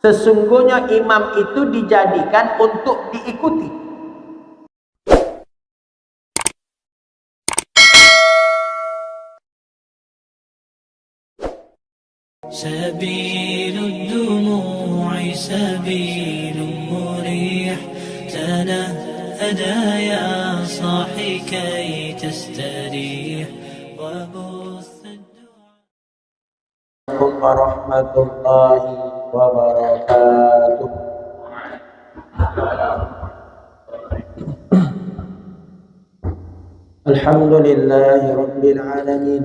Sesungguhnya imam itu dijadikan untuk diikuti. سبيل الدموع سبيل مريح تنهدى يا صاحي كي تستريح وبث ورحمة الله وبركاته. الحمد لله رب العالمين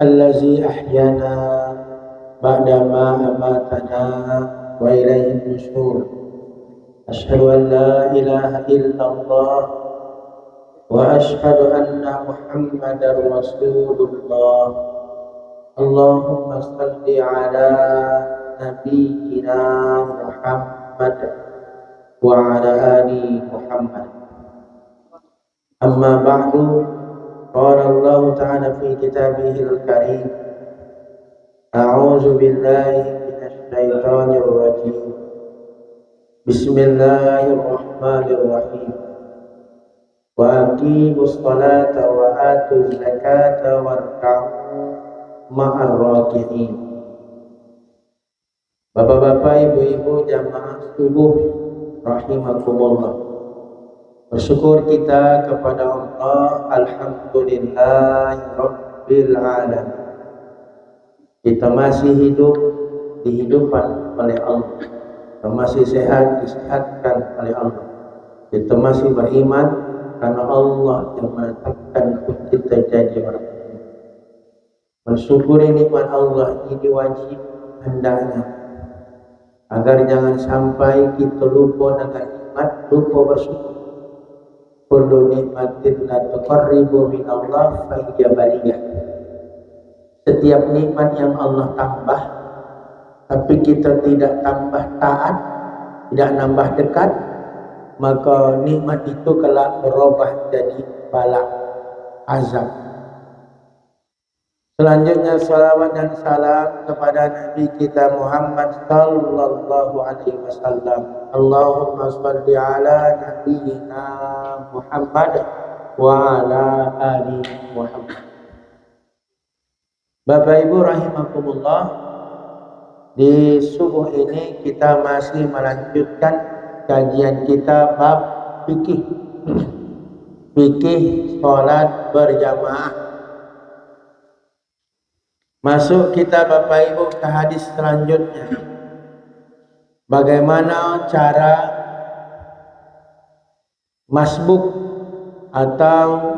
الذي أحيانا بعدما أماتنا وإليه النشور. أشهد أن لا إله إلا الله وأشهد أن محمدا رسول الله. اللهم صل على نبينا محمد وعلى آل محمد. أما بعد، قال الله تعالى في كتابه الكريم: أعوذ بالله من الشيطان الرجيم. بسم الله الرحمن الرحيم. وأقيموا الصلاة وآتوا الزكاة واركعوا مع الراكعين. Bapak-bapak, ibu-ibu jamaah subuh rahimakumullah. Bersyukur kita kepada Allah, alhamdulillahirabbil alamin. Kita masih hidup, dihidupan oleh Allah. Kita masih sehat, disehatkan oleh Allah. Kita masih beriman karena Allah yang menetapkan kita jadi orang. Mensyukuri nikmat Allah ini wajib hendaknya, agar jangan sampai kita lupa dengan nikmat, lupa bersyukur. Kullu nikmatin la tuqarribu min Allah fa hiya baliyah. Setiap nikmat yang Allah tambah, tapi kita tidak tambah taat, tidak nambah dekat, maka nikmat itu kelak berubah jadi bala, azab. Selanjutnya salawat dan salam kepada Nabi kita Muhammad sallallahu alaihi wasallam. Allahumma shalli ala nabiyyina Muhammad wa ala ali Muhammad. Bapak Ibu rahimakumullah, di subuh ini kita masih melanjutkan kajian kita bab fikih. Fikih salat berjamaah. Masuk kita Bapak Ibu ke hadis selanjutnya. Bagaimana cara masbuk, atau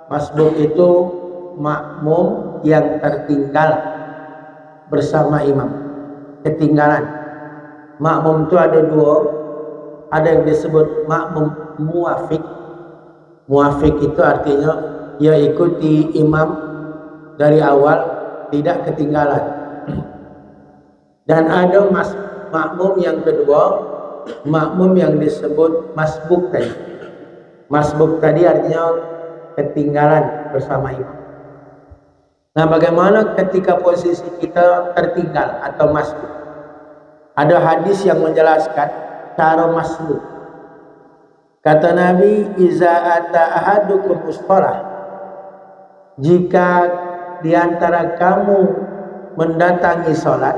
masbuk itu makmum yang tertinggal bersama imam. Ketinggalan. Makmum itu ada dua. Ada yang disebut makmum muafik. Muafik itu artinya ia ikuti imam dari awal, tidak ketinggalan. Dan ada makmum yang kedua, makmum yang disebut masbuk tadi. Masbuk tadi artinya ketinggalan bersama imam. Nah, bagaimana ketika posisi kita tertinggal atau masbuk? Ada hadis yang menjelaskan cara masbuk. Kata Nabi, iza ata ahadukum mustalah, jika di antara kamu mendatangi salat,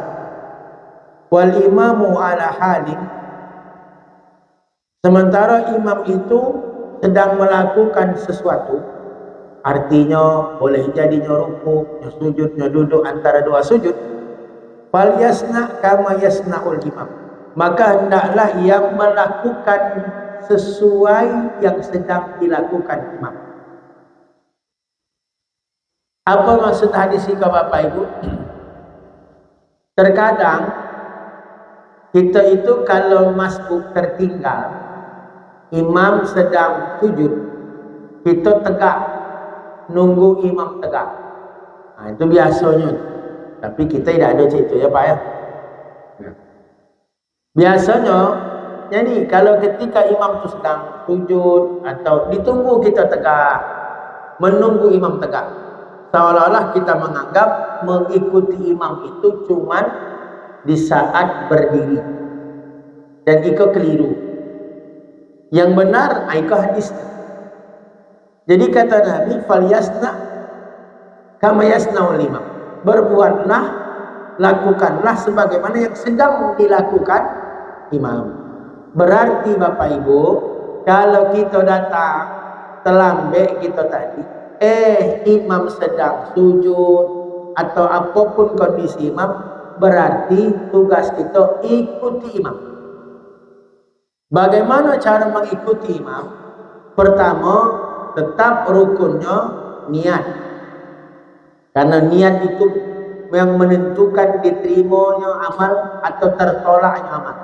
wal imamu ala halin, sementara imam itu sedang melakukan sesuatu, artinya boleh jadinya rukuk, sujud, duduk antara dua sujud, fal yasna kama yasnaul imam, maka hendaklah ia melakukan sesuai yang sedang dilakukan imam. Apa maksud hadis ini Bapak Ibu? Terkadang kita itu kalau masbuk tertinggal, imam sedang sujud, kita tegak, nunggu imam tegak. Nah, itu biasanya. Tapi kita tidak ada situ ya Pak ya. Biasanya, jadi kalau ketika imam itu sedang sujud atau ditunggu kita tegak, menunggu imam tegak. Seolah-olah kita menganggap mengikuti imam itu cuman di saat berdiri. Dan iko keliru. Yang benar iko hadis. Jadi kata Nabi, falyasna kama yasnaul imam. Berbuatlah, lakukanlah sebagaimana yang sedang dilakukan imam. Berarti Bapak Ibu, kalau kita datang terlambat kita tadi, imam sedang sujud atau apapun kondisi imam, berarti tugas kita ikuti imam. Bagaimana cara mengikuti imam? Pertama, tetap rukunnya niat. Karena niat itu yang menentukan diterimanya amal atau tertolaknya amal.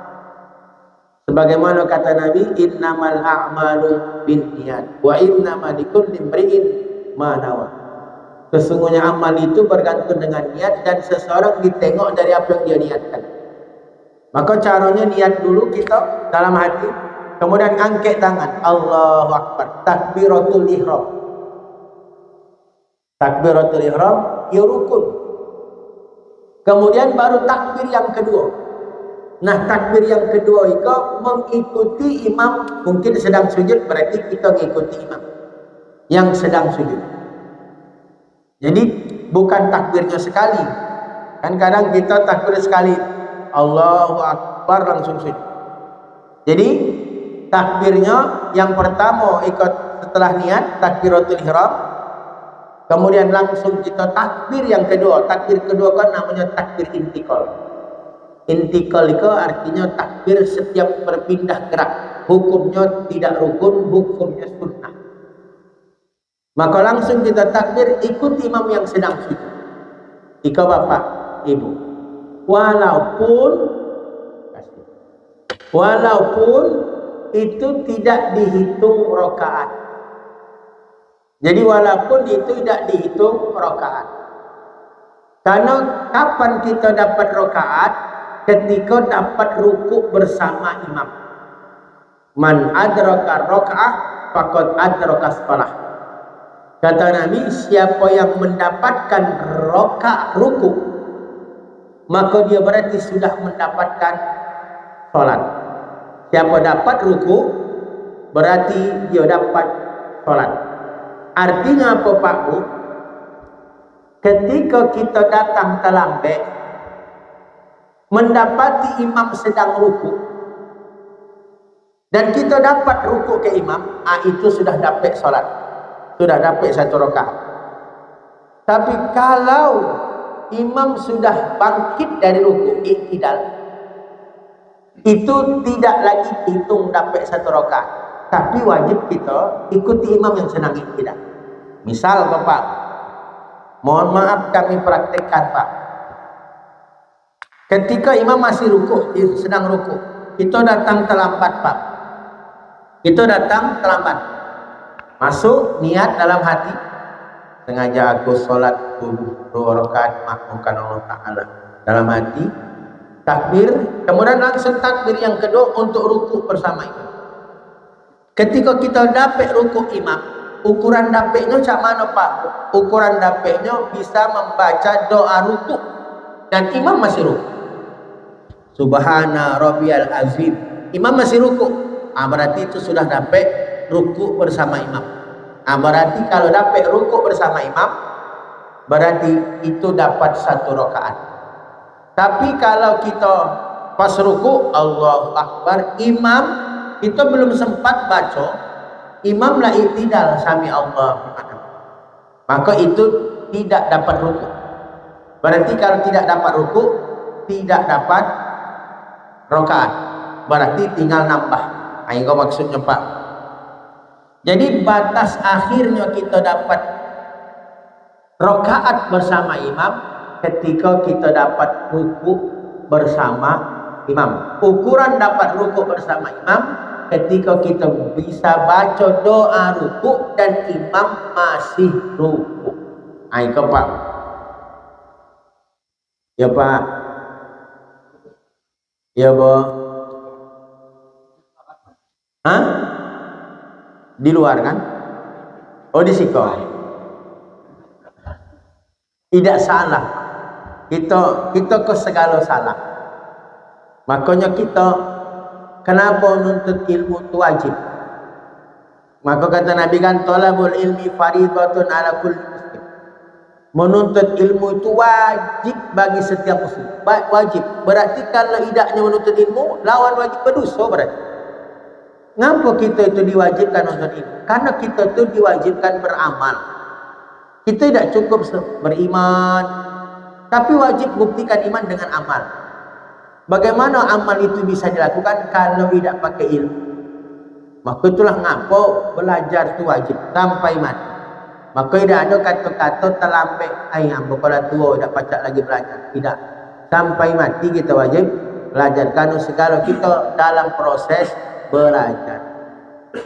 Sebagaimana kata Nabi, innamal a'malu binniyat wa innamal likulli imri'in ma nawa. Sesungguhnya amal itu bergantung dengan niat dan seseorang ditengok dari apa yang dia niatkan. Maka caranya niat dulu kita dalam hati, kemudian angkat tangan, Allahu Akbar, takbiratul ihram. Takbiratul ihram, ya rukun. Kemudian baru takbir yang kedua. Nah, takbir yang kedua itu mengikuti imam. Mungkin sedang sujud, berarti kita mengikuti imam yang sedang sujud. Jadi bukan takbirnya sekali. Kan kadang kita takbir sekali, Allahu Akbar, langsung sujud. Jadi takbirnya yang pertama ikut setelah niat, takbiratul ihram. Kemudian langsung kita takbir yang kedua. Takbir kedua kan namanya takbir intikal. Intikal itu artinya takbir setiap berpindah gerak. Hukumnya tidak rukun, hukumnya sunnah. Maka langsung kita takbir ikut imam yang sedang sujud. Ika bapak, ibu. Walaupun itu tidak dihitung rakaat. Jadi walaupun itu tidak dihitung rakaat. Karena kapan kita dapat rakaat? Ketika dapat ruku bersama imam. Man adraka rakaah faqad adraka shalah. Kata Nabi, siapa yang mendapatkan ruku, maka dia berarti sudah mendapatkan sholat. Siapa dapat ruku, berarti dia dapat sholat. Artinya apa Pak Bu? Ketika kita datang terlambat, mendapati imam sedang ruku, dan kita dapat ruku ke imam, itu sudah dapat sholat. Sudah dapat satu rakaat. Tapi kalau imam sudah bangkit dari ruku, i'tidal, itu tidak lagi hitung dapat satu rakaat, tapi wajib kita ikuti imam yang sedang i'tidal. Misal Bapak, mohon maaf kami praktekkan Pak, ketika imam masih ruku, sedang ruku, kita datang terlambat Pak. Kita datang terlambat. Masuk niat dalam hati, sengaja aku sholat 2 rakaat makmumkan Allah Ta'ala. Dalam hati takbir, kemudian langsung takbir yang kedua untuk ruku bersama imam. Ketika kita dapat ruku imam, ukuran dapatnya macam mana Pak? Ukuran dapatnya bisa membaca doa ruku dan imam masih ruku. Subhana rabbiyal azim, imam masih ruku. Berarti itu sudah dapat ruku bersama imam. Berarti kalau dapat ruku bersama imam, berarti itu dapat satu rakaat. Tapi kalau kita pas ruku, Allahu Akbar, imam kita belum sempat baca, imam la i'tidal sami Allah, maka itu tidak dapat ruku. Berarti kalau tidak dapat ruku, tidak dapat rakaat. Berarti tinggal nambah. Itu maksudnya Pak. Jadi batas akhirnya kita dapat rakaat bersama imam ketika kita dapat ruku bersama imam. Ukuran dapat ruku bersama imam ketika kita bisa baca doa ruku dan imam masih ruku. Itu Pak. Ya Pak. Ya Bu. Di luar kan? Oh di situ. Tidak salah. Kita ke segala salah. Makanya kita kenapa menuntut ilmu itu wajib? Maka kata Nabi kan, talabul ilmi faridatun ala kulli muslim. Menuntut ilmu itu wajib bagi setiap muslim. Wajib. Berarti kalau tidaknya menuntut ilmu, lawan wajib berdosa berarti. Ngapa kita itu diwajibkan untuk ilmu? Karena kita itu diwajibkan beramal. Kita tidak cukup beriman, tapi wajib buktikan iman dengan amal. Bagaimana amal itu bisa dilakukan kalau tidak pakai ilmu? Maka itulah ngapa belajar itu wajib sampai mati. Maka tidak ada kata-kata terlambat, ambo kalau tua tidak pacak lagi belajar. Tidak. Sampai mati kita wajib belajar. Karena segala kita dalam proses belajar.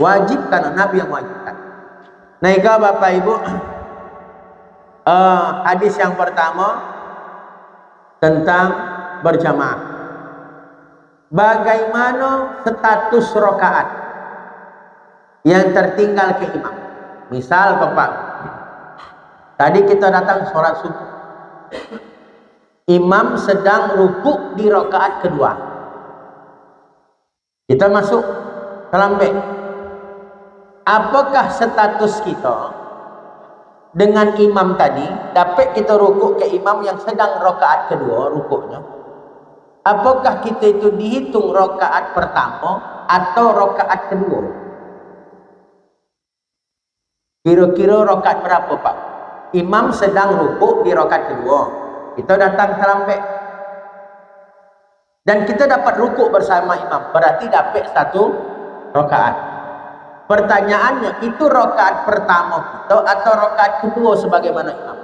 Wajib karena Nabi yang wajibkan. Nah, ika Bapak Ibu, hadis yang pertama tentang berjamaah. Bagaimana status rakaat yang tertinggal ke imam? Misal Bapak, tadi kita datang sholat subuh, imam sedang rukuk di rakaat kedua, kita masuk terlambat. Apakah status kita dengan imam tadi? Dapat kita rukuk ke imam yang sedang rakaat kedua rukuknya? Apakah kita itu dihitung rakaat pertama atau rakaat kedua? Kira-kira rakaat berapa Pak? Imam sedang rukuk di rakaat kedua, kita datang terlambat dan kita dapat rukuk bersama imam, berarti dapat satu rakaat. Pertanyaannya, itu rakaat pertama kita atau rakaat kedua sebagaimana imam?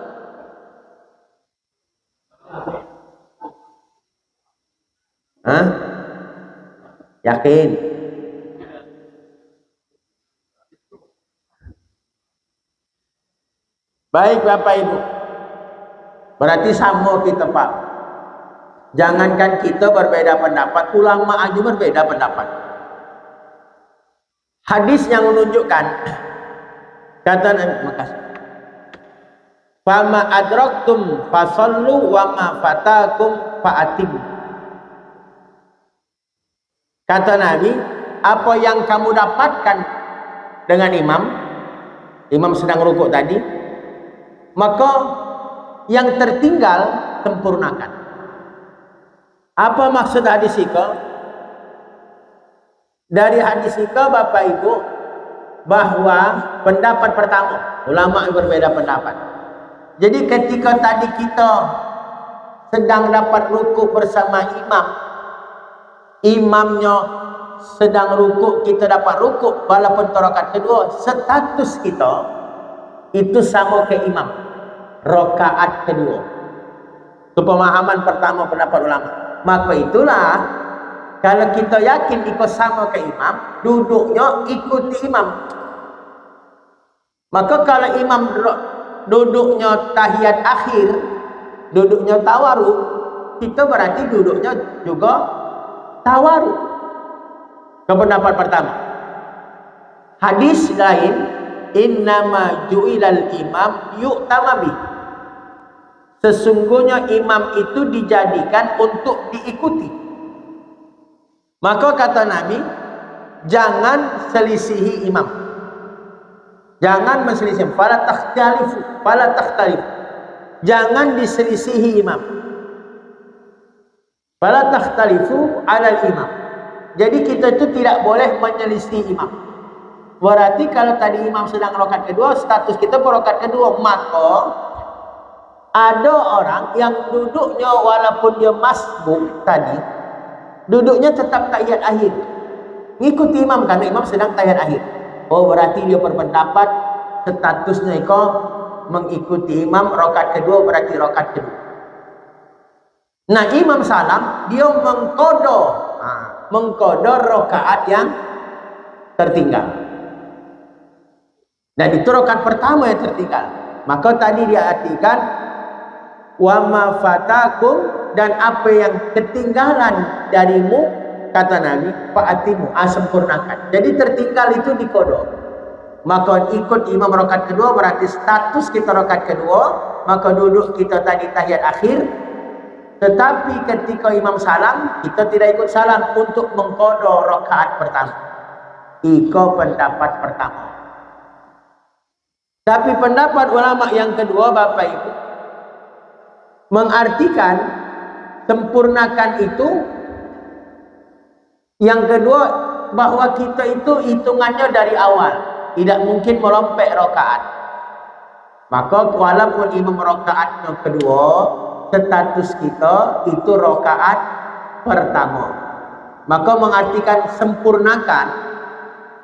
Hah? Yakin? Baik Bapak Ibu, berarti sama kita Pak. Jangankan kita berbeda pendapat, ulama aja berbeda pendapat. Hadis yang menunjukkan, kata Nabi, makasih, fama adraktum fasallu wa ma fatakum fa'atim. Kata Nabi, apa yang kamu dapatkan dengan imam sedang rukuk tadi, maka yang tertinggal sempurnakan. Apa maksud hadis itu? Dari hadis itu Bapak Ibu, bahwa pendapat pertama, ulama yang berbeda pendapat. Jadi ketika tadi kita sedang dapat rukuk bersama imam, imamnya sedang rukuk, kita dapat rukuk walaupun rakaat kedua, status kita itu sama ke imam rakaat kedua. Itu pemahaman pertama pendapat ulama. Maka itulah kalau kita yakin ikut sama ke imam, duduknya ikuti imam. Maka kalau imam duduknya tahiyat akhir, duduknya tawaruk, kita berarti duduknya juga tawaruk. Ke pendapat pertama. Hadis lain, innama ju'ilal imam yu'tama bih. Sesungguhnya imam itu dijadikan untuk diikuti. Maka kata Nabi, jangan selisihi imam. Jangan menselisih. Fala takhtalifu. Jangan diselisihi imam. Fala takhtalifu alal imam. Jadi kita itu tidak boleh menyelisih imam. Berarti kalau tadi imam sedang rakaat kedua, status kita rakaat kedua, maka ada orang yang duduknya walaupun dia masbuk tadi, duduknya tetap tahiyat akhir. Ngikuti imam karena imam sedang tahiyat akhir. Oh, berarti dia berpendapat statusnya itu mengikuti imam rakaat kedua, berarti rakaat kedua. Nah, imam salam, dia mengkodor rakaat yang tertinggal. Dan itu rakaat pertama yang tertinggal. Maka tadi dia artikan wa ma fatakum, dan apa yang ketinggalan darimu, kata Nabi, fa'atimu, sempurnakan. Jadi tertinggal itu dikodok. Maka ikut imam rakaat kedua berarti status kita rakaat kedua, maka duduk kita tadi tahiyat akhir, Tetapi ketika imam salam, kita tidak ikut salam untuk mengqada rakaat pertama. Iko pendapat pertama. Tapi pendapat ulama yang kedua, Bapak Ibu, mengartikan sempurnakan itu, yang kedua bahwa kita itu hitungannya dari awal, tidak mungkin melompek rakaat. Maka walaupun imam rakaat yang kedua, status kita itu rakaat pertama. Maka mengartikan sempurnakan,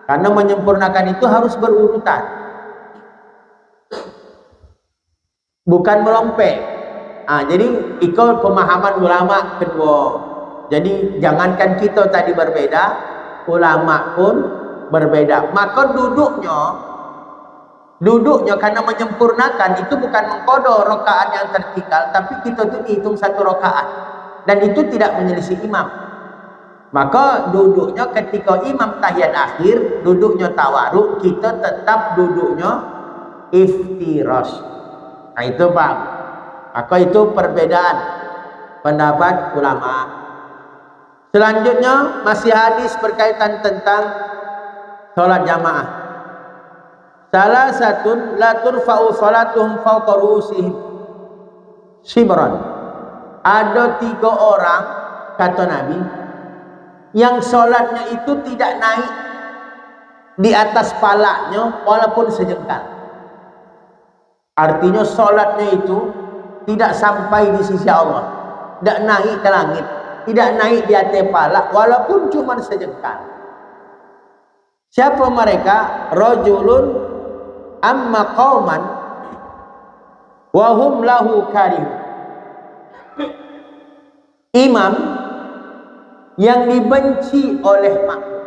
karena menyempurnakan itu harus berurutan, bukan melompek. Jadi ikut pemahaman ulama kedua. Jadi jangankan kita tadi berbeda, ulama pun berbeda. Maka duduknya karena menyempurnakan itu bukan mengqada rakaat yang tertinggal, tapi kita tuh dihitung satu rakaat, dan itu tidak menyelisih imam. Maka duduknya ketika imam tahiyat akhir, duduknya tawaruk, kita tetap duduknya iftirash. Nah itu Pak. Maka itu perbedaan pendapat ulama. Selanjutnya masih hadis berkaitan tentang sholat jamaah. Salah satu la turfa'u sholatuhum fawqa ru'usihim shibran. Ada 3 orang, kata Nabi, yang sholatnya itu tidak naik di atas palanya walaupun sejengkal. Artinya sholatnya itu tidak sampai di sisi Allah, tidak naik ke langit, tidak naik di atas pala walaupun cuma sejengkal. Siapa mereka? Rajulun amma qauman wa hum lahu karihun. Imam yang dibenci oleh makmum.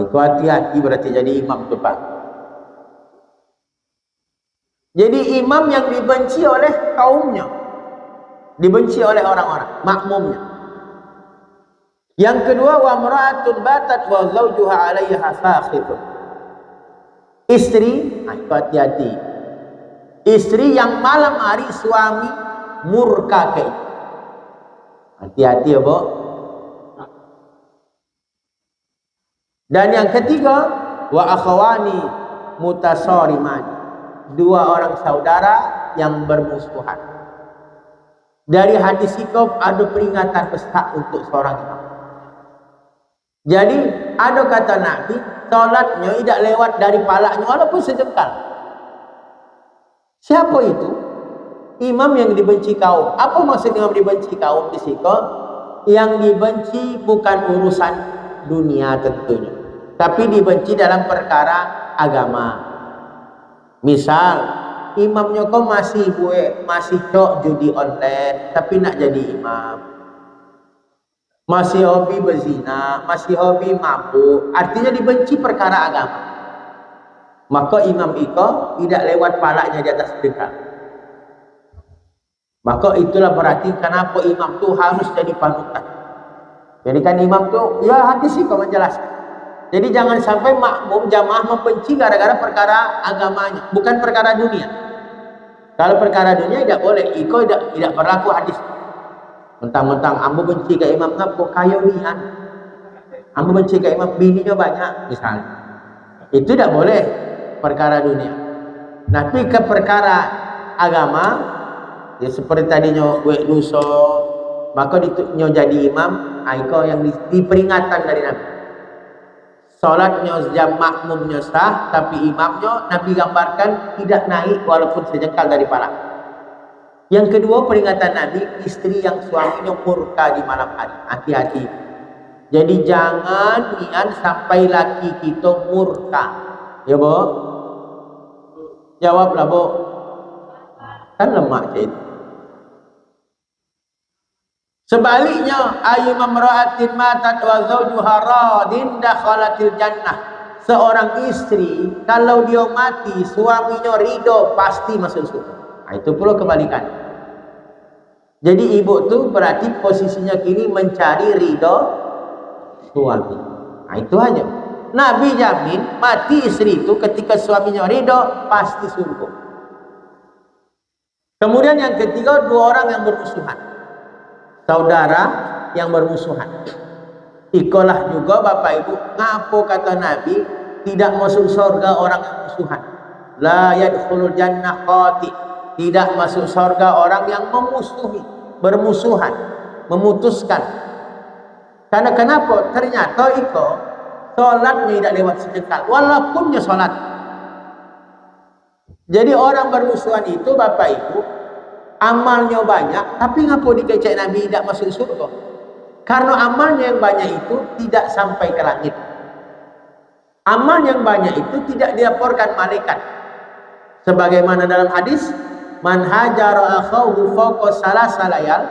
Itu hati-hati berarti jadi imam tu Pak. Jadi imam yang dibenci oleh kaumnya, dibenci oleh orang-orang, makmumnya. Yang kedua, wa imra'atun batat wa zawjuha 'alaiha sakhitun. Istri, itu hati-hati. Istri yang malam hari suami murka ke. Hati-hati ya, Bu. Dan yang ketiga, wa akhawani mutasariman. 2 orang saudara yang bermusuhan. Dari hadis itu ada peringatan besar untuk seorang imam. Jadi ada kata Nabi, salatnya tidak lewat dari palanya walaupun sejengkal. Siapa itu? Imam yang dibenci kaum. Apa maksud imam dibenci kaum di situ? Yang dibenci bukan urusan dunia tentunya, tapi dibenci dalam perkara agama. Misal imamnya kau masih cok judi online tapi nak jadi imam, masih hobi berzina, masih hobi mabuk, artinya dibenci perkara agama. Maka imam itu tidak lewat palanya di atas dekat. Maka itulah berarti kenapa imam tu harus jadi panutan. Jadi kan imam tu, ya hadis itu menjelaskan. Jadi jangan sampai makmum jamaah membenci gara-gara perkara agamanya, bukan perkara dunia. Kalau perkara dunia tidak boleh, iko tidak berlaku hadis. Mentang-mentang ambo benci ke imam ngapo kaya wian. Ambo benci ke imam bininya banyak misalnya. Itu tidak boleh perkara dunia. Tapi ke perkara agama, ya seperti tadinya dosa, maka dituknya jadi imam, iko yang diperingatan dari Nabi. Salatnya jam makmumnya sah, tapi imamnya Nabi gambarkan tidak naik walaupun sejengkal dari pala. Yang kedua peringatan Nabi, istri yang suaminya murka di malam hari. Hati-hati. Jadi jangan niat sampai laki kita murka. Ya Bu? Jawablah Bu. Kan lemak itu. Sebaliknya, ayyuma imra'atin matat wa zawjuha radin dakhalatil jannah. Seorang istri kalau dia mati suaminya ridho pasti masuk surga. Nah, itu pula kebalikan. Jadi ibu tu berarti posisinya kini mencari ridho suami. Nah, itu aja. Nabi jamin mati istri itu ketika suaminya ridho pasti surga. Kemudian yang ketiga, 2 orang yang bermusuhan. saudara yang bermusuhan. Ikolah juga Bapak Ibu, ngapo kata Nabi tidak masuk surga orang yang musuhan. La yadkhulul jannah qati, tidak masuk surga orang yang memusuhi, bermusuhan, memutuskan. Karena kenapa? Ternyata iko salatnya tidak lewat sejengkal, walaupun dia salat. Jadi orang bermusuhan itu Bapak Ibu amalnya banyak, tapi ngapo dikecek Nabi tidak masuk surga? Karena amalnya yang banyak itu tidak sampai ke langit. Amal yang banyak itu tidak dilaporkan malaikat. Sebagaimana dalam hadis, man hajara akhahu fawqa salasa layal,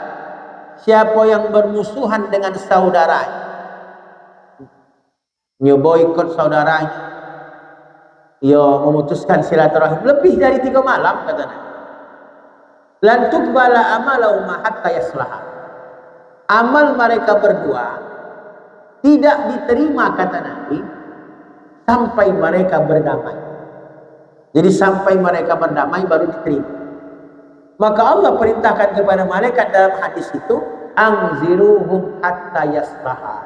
siapa yang bermusuhan dengan saudaranya, boikot saudaranya, memutuskan silaturahim lebih dari 3 malam, kata Nabi. Lan tuqbala amalahuma hatta yaslaha. Amal mereka berdua tidak diterima, kata Nabi, sampai mereka berdamai. Jadi sampai mereka berdamai baru diterima. Maka Allah perintahkan kepada malaikat dalam hadis itu, anziruhum hatta yaslaha.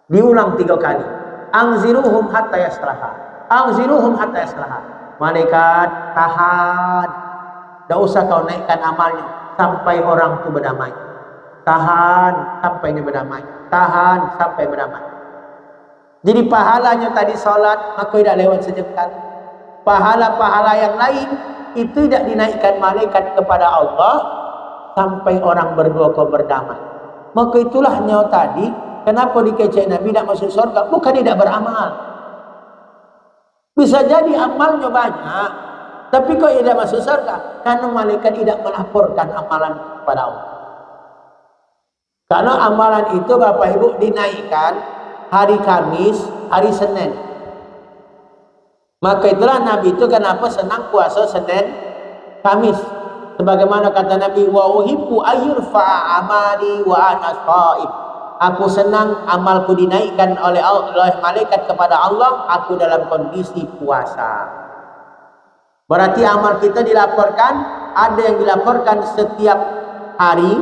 Diulang 3 kali. Anziruhum hatta yaslaha. Anziruhum hatta yaslaha. Malaikat, tahan. Tidak usah kau naikkan amalnya sampai orang itu berdamai. Tahan sampai ini berdamai. Tahan sampai berdamai. Jadi pahalanya tadi salat maka tidak lewat sejengkal. Pahala-pahala yang lain itu tidak dinaikkan malaikat kepada Allah sampai orang berdua kau berdamai. Maka itulah nyawa tadi kenapa dikecek Nabi tidak masuk surga, bukan tidak beramal. Bisa jadi amalnya banyak, tapi kok tidak masuk surga karena malaikat tidak melaporkan amalan kepada Allah. Karena amalan itu Bapak Ibu dinaikkan hari Kamis, hari Senin. Maka itulah Nabi itu kenapa senang puasa Senin, Kamis. Sebagaimana kata Nabi, wa uhibbu ayyurfa'a amali wa ana shaim. Aku senang amalku dinaikkan oleh malaikat kepada Allah, aku dalam kondisi puasa. Berarti amal kita dilaporkan, ada yang dilaporkan setiap hari,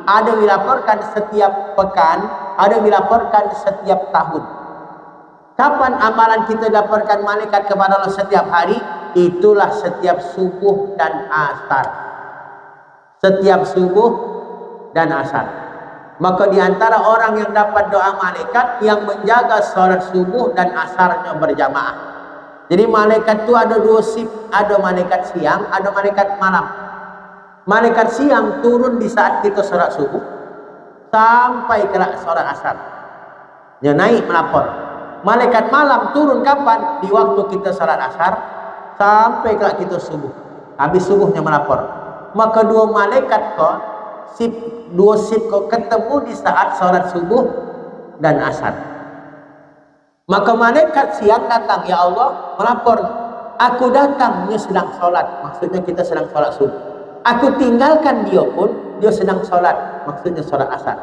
ada yang dilaporkan setiap pekan, ada yang dilaporkan setiap tahun. Kapan amalan kita dilaporkan malaikat kepada Allah setiap hari? Itulah setiap subuh dan asar. Setiap subuh dan asar. Maka diantara orang yang dapat doa malaikat yang menjaga sholat subuh dan asarnya berjamaah. Jadi malaikat itu ada 2 shift, ada malaikat siang, ada malaikat malam. Malaikat siang turun di saat kita sholat subuh sampai ke sholat asar. Dia naik melapor. Malaikat malam turun kapan? Di waktu kita sholat asar sampai ke kita subuh. Habis subuhnya melapor. Maka 2 malaikat kok, 2 shift kok ketemu di saat sholat subuh dan asar. Maka malaikat siang datang, ya Allah melapor, aku datang, dia sedang sholat. Maksudnya kita sedang sholat subuh. Aku tinggalkan dia pun, dia sedang sholat. Maksudnya sholat asar.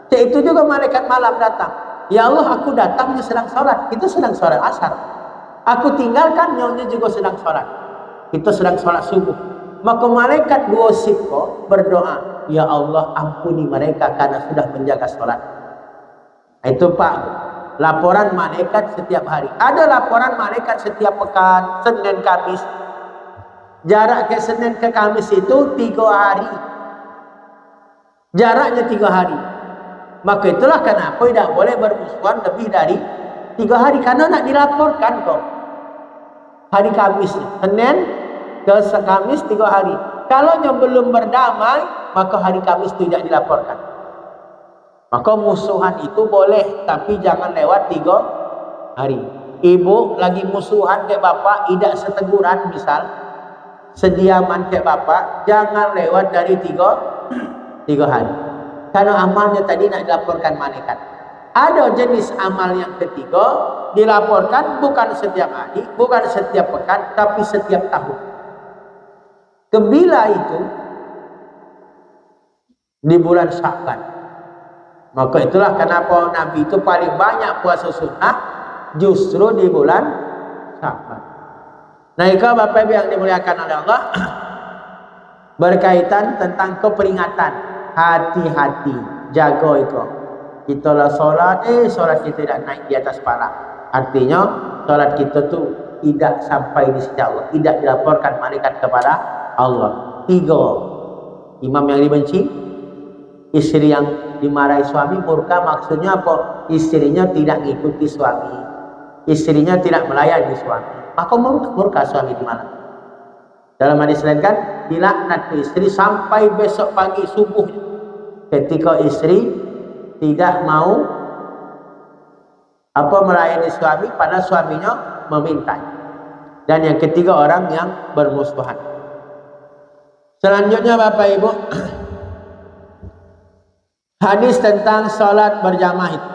Itu juga malaikat malam datang. Ya Allah, aku datang, dia sedang sholat. Kita sedang sholat asar. Aku tinggalkan, dia juga sedang sholat. Kita sedang sholat subuh. Maka malaikat 2 shift kok berdoa, ya Allah ampuni mereka karena sudah menjaga sholat. Itu Pak, laporan malaikat setiap hari. Ada laporan malaikat setiap pekan, Senin, Kamis. Jarak ke Senin ke Kamis itu 3 hari. Jaraknya 3 hari. Maka itulah kenapa tidak boleh bermusuhan lebih dari 3 hari. Karena nak dilaporkan kok. Hari Kamis, Senin ke Kamis 3 hari. Kalau yang belum berdamai, maka hari Kamis tidak dilaporkan. Maka musuhan itu boleh, tapi jangan lewat 3 hari. Ibu lagi musuhan ke bapak, tidak seteguran misal. Sediaman ke bapak, jangan lewat dari 3 hari. Karena amalnya tadi nak dilaporkan malaikat. Ada jenis amal yang ketiga, dilaporkan bukan setiap hari, bukan setiap pekan, tapi setiap tahun. Kebila itu di bulan Sya'ban. Maka itulah kenapa Nabi itu paling banyak puasa sunnah justru di bulan Sya'ban. Nah, itu Bapak Ibu yang dimuliakan oleh Allah, berkaitan tentang keperingatan hati-hati, jaga iko. Kita lah solat, solat kita tidak naik di atas parak. Artinya solat kita tu tidak sampai di sisi Allah, tidak dilaporkan malaikat kepada Allah. 3, imam yang dibenci, istri yang dimarahi suami, murka. Maksudnya apa? Istrinya tidak mengikuti suami, istrinya tidak melayani suami, maka murka suami di mana? Dalam hadis lain kan, dilaknat istri sampai besok pagi subuh ketika istri tidak mau melayani suami pada suaminya meminta. Dan yang ketiga, orang yang bermusuhan. Selanjutnya Bapak Ibu, hadis tentang salat berjamaah itu.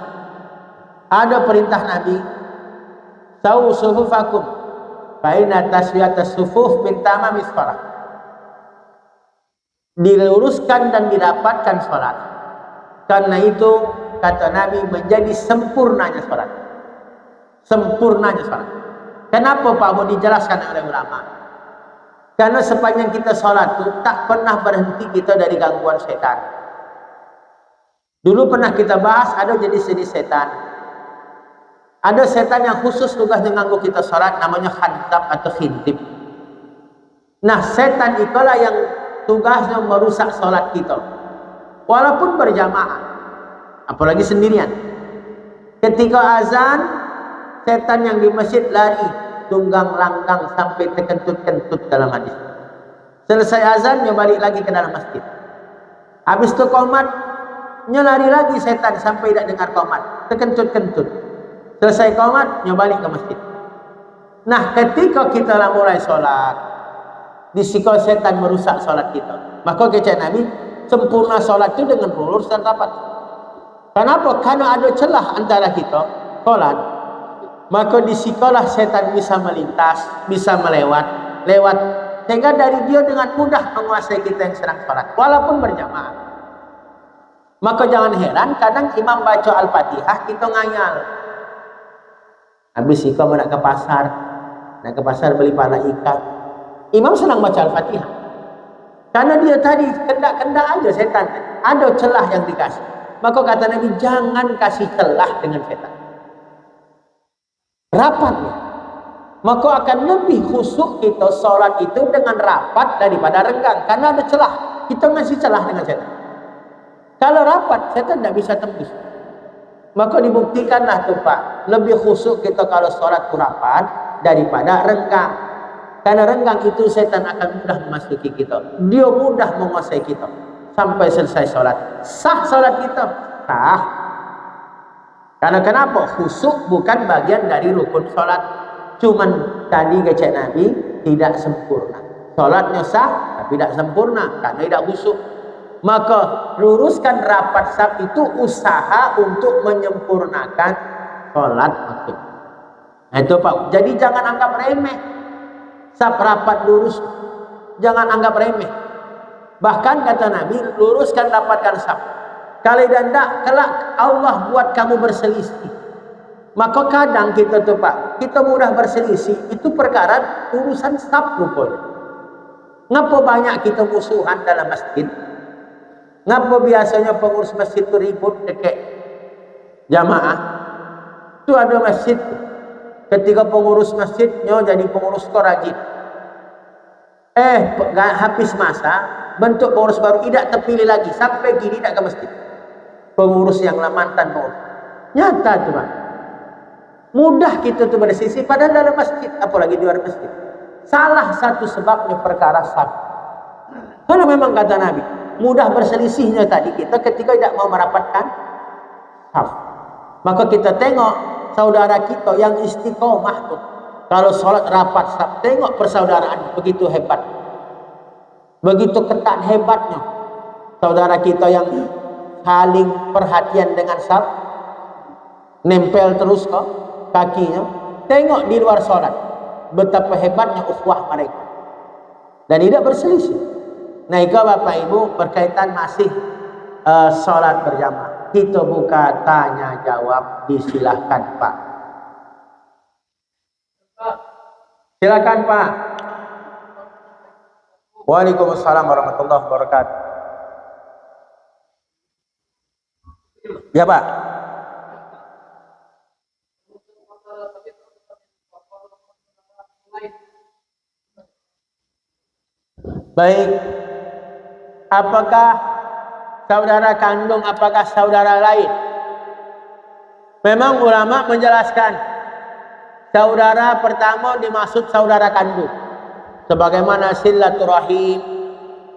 Ada perintah Nabi, "Sawu sufufakum fa inna taswiyatas sufuf min tamamis shalah." Diluruskan dan dirapatkan salat. Karena itu kata Nabi menjadi sempurnanya salat. Sempurnanya salat. Kenapa Pak mau dijelaskan oleh ulama? Karena sepanjang kita salat itu tak pernah berhenti kita dari gangguan setan. Dulu pernah kita bahas ada jenis-jenis setan. Ada setan yang khusus tugasnya ganggu kita salat, namanya khantab atau khintib. Nah, setan itulah yang tugasnya merusak salat kita. Walaupun berjamaah, apalagi sendirian. Ketika azan, setan yang di masjid lari tunggang langgang sampai terkentut-kentut dalam hadis. Selesai azan, dia balik lagi ke dalam masjid. Habis itu qomat, dia lari lagi setan sampai tidak dengar qomat, terkentut-kentut. Selesai qomat, dia balik ke masjid. Nah, ketika kita mulai sholat, disikol setan merusak sholat kita. Maka kata Nabi, sempurna sholat itu dengan lurus dan rapat. Kenapa? Karena ada celah antara kita sholat, maka disikolah setan bisa melintas, bisa lewat, sehingga dari dia dengan mudah menguasai kita yang sedang sholat, walaupun berjamaah. Maka jangan heran, kadang imam baca Al-Fatihah, kita ngayal. Habis ikam nak ke pasar beli pala ikan. Imam sedang baca Al-Fatihah. Karena dia tadi kendak-kendak aja setan, ada celah yang dikasih. Maka kata Nabi, jangan kasih celah dengan setan. Rapatnya. Maka akan lebih khusyuk kita sholat itu dengan rapat daripada renggang. Karena ada celah. Kita ngasih celah dengan setan. Kalau rapat, setan tidak bisa tembus. Maka dibuktikanlah tuh Pak, lebih khusyuk kita kalau sholat itu rapat daripada renggang. Karena renggang itu setan akan mudah memasuki kita. Dia mudah menguasai kita. Sampai selesai sholat. Sah sholat kita. Sah. Karena kenapa? Khusyuk bukan bagian dari rukun sholat. Cuman tadi kata Nabi tidak sempurna. Sholatnya sah tapi tidak sempurna karena tidak khusyuk. Maka luruskan rapat saf itu usaha untuk menyempurnakan sholat maksud. Nah, itu Pak. Jadi jangan anggap remeh. Saf rapat lurus. Jangan anggap remeh. Bahkan kata Nabi, luruskan rapatkan saf. Kalau tidak, kelak Allah buat kamu berselisih. Maka kadang kita tuh Pak, kita mudah berselisih. Itu perkara urusan saf rupanya. Ngapa banyak kita musuhan dalam masjid? Ngapa biasanya pengurus masjid itu ribut dekat jamaah? Itu ada masjid, ketika pengurus masjidnya jadi pengurus korajin. Habis masa, bentuk pengurus baru tidak terpilih lagi, sampai gini tidak ke masjid. Pengurus yang mantan pengurus. Nyata tuh Pak. Mudah kita tuh bersisi padahal dalam masjid, apalagi di luar masjid. Salah satu sebabnya perkara saf. Karena memang kata Nabi, mudah berselisihnya tadi kita ketika tidak mau merapatkan saf. Maka kita tengok saudara kita yang istiqomah tuh, kalau sholat rapat saf, tengok persaudaraan begitu hebat, begitu ketat hebatnya saudara kita yang saling perhatian dengan saf, nempel terus kok kakinya. Tengok di luar sholat betapa hebatnya ukhuwah mereka dan tidak berselisih. Nah, itu Bapak Ibu berkaitan masih sholat berjamaah. Kita buka tanya jawab, disilahkan Pak. Silakan Pak. Waalaikumsalam warahmatullahi wabarakatuh. Ya Pak. Baik. Apakah saudara kandung, apakah saudara lain? Memang ulama menjelaskan saudara pertama dimaksud saudara kandung. Sebagaimana silaturahim.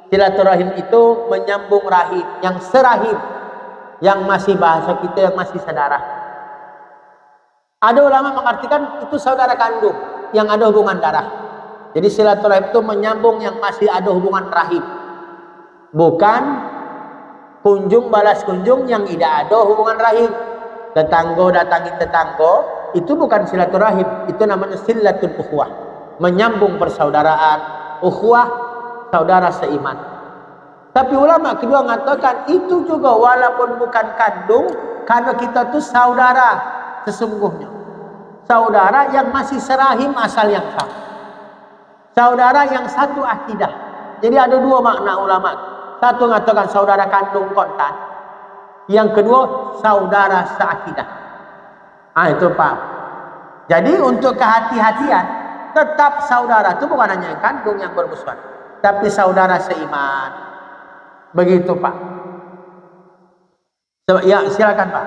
Silaturahim itu menyambung rahim, yang serahim, yang masih bahasa kita yang masih saudara. Ada ulama mengartikan itu saudara kandung yang ada hubungan darah. Jadi silaturahim itu menyambung yang masih ada hubungan rahim. Bukan kunjung balas kunjung yang tidak ada hubungan rahim. Tetangga datangi tetangga, itu bukan silaturahim, itu namanya silatul ukhuwah. Menyambung persaudaraan, ukhuwah, saudara seiman. Tapi ulama kedua mengatakan itu juga walaupun bukan kandung, karena kita tuh saudara sesungguhnya. Saudara yang masih serahim asal yang sama. Saudara yang satu akidah. Jadi ada dua makna ulama. Satu mengatakan saudara kandung kontan. Yang kedua saudara seakidah. Itu Pak. Jadi untuk kehati-hatian, tetap saudara itu bukan hanya yang kandung yang bermusuhan, tapi saudara seiman. Begitu Pak. Ya silakan Pak.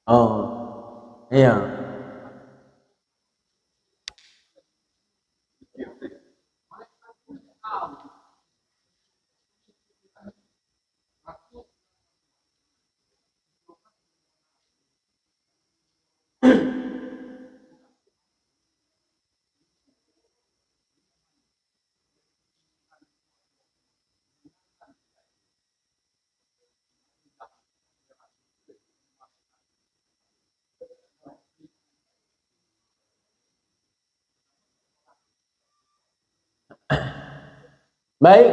Oh, iya. Baik,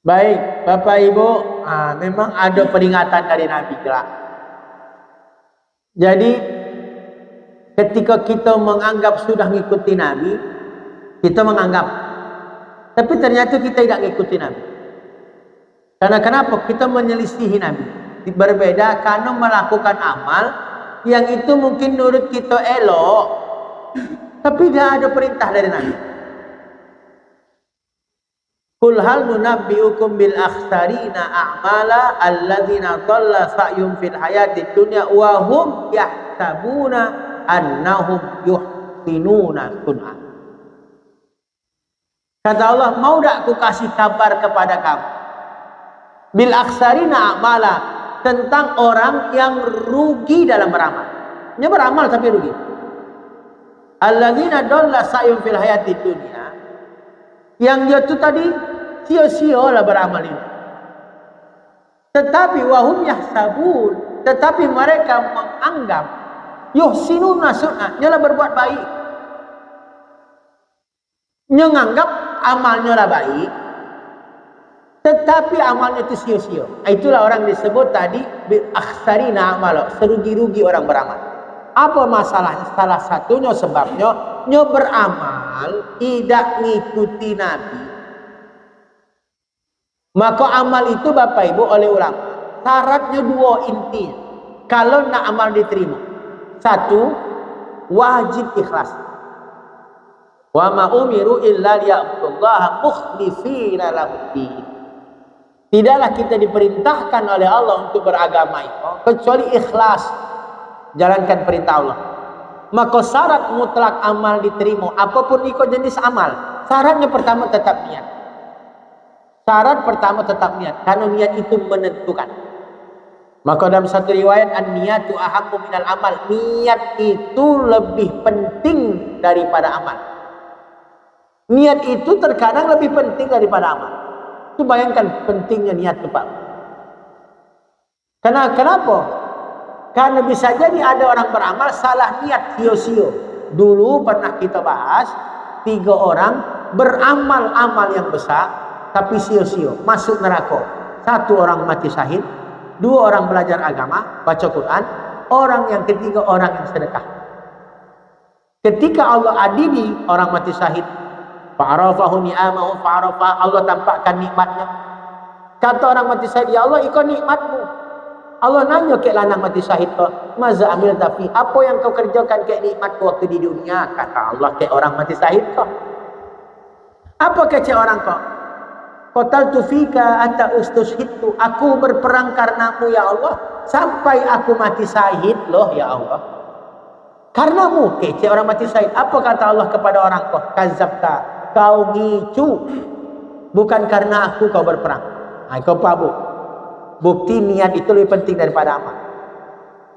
baik, Bapak Ibu, memang ada peringatan dari Nabi jelas. Jadi ketika kita menganggap sudah mengikuti Nabi, kita menganggap, tapi ternyata kita tidak mengikuti Nabi. Karena kenapa? Kita menyelisihi Nabi. Berbeda karena melakukan amal yang itu mungkin menurut kita elok, tapi tidak ada perintah dari Nabi. Qul hal nunabbiukum bil akhsarina a'mala alladzina dhalla sa'yum fil hayatid dunya wa hum yahsabuna annahum yuhsinuna sun'a. Kata Allah, mau tak aku kasih kabar kepada kamu bil akhsarina a'mala, tentang orang yang rugi dalam beramal. Dia beramal tapi rugi. Alladzina dhalla sa'yum fil hayatid dunya, yang dia itu tadi sia-sia lah beramal ini. Tetapi wahum yahsabun, tetapi mereka menganggap yuhsinuna sun'a, nyalah berbuat baik. Menganggap amalnya lah baik, tetapi amalnya itu sia-sia. Itulah orang disebut tadi bil akhsarina amal, serugi-rugi orang beramal. Apa masalahnya? Salah satunya sebabnya nyo beramal tidak ngikuti Nabi. Maka amal itu Bapak Ibu oleh ulama, syaratnya dua inti. Kalau nak amal diterima, satu, wajib ikhlas. Wa ma umiru illa liya'budullaha mukhlishina lahu-d-din. Tidaklah kita diperintahkan oleh Allah untuk beragama itu kecuali ikhlas, jalankan perintah Allah. Maka syarat mutlak amal diterima, apapun ikut jenis amal, syaratnya pertama tetap niat. Syarat pertama tetap niat, karena niat itu menentukan. Maka dalam satu riwayat, an-niyatu ahammu minal amal, niat itu lebih penting daripada amal. Niat itu terkadang lebih penting daripada amal. Itu bayangkan pentingnya niat itu Pak. Kenapa? Karena bisa jadi ada orang beramal salah niat sio-sio. Dulu pernah kita bahas 3 orang beramal amal yang besar tapi sio-sio, masuk neraka. 1 orang mati syahid, 2 orang belajar agama, baca Quran, orang yang ketiga orang yang sedekah. Ketika Allah adili orang mati syahid, fa'arafahu ni'amahu fa'arafa, Allah tampakkan nikmatnya. Kata orang mati syahid, ya Allah, ikut nikmatmu. Allah nanya ke lanang mati syahid tu, maza amil tapi apa yang kau kerjakan ke nikmat waktu di dunia? Kata Allah ke orang mati syahid tu, apa kece orang kau? Qataltu fika anta ustushhidtu, aku berperang karenamu ya Allah sampai aku mati syahid loh ya Allah. Karenamu kece orang mati syahid. Apa kata Allah kepada orang kau? Kazabta, kau ngicu, bukan karena aku kau berperang. Kau pabuk. Bukti niat itu lebih penting daripada amal.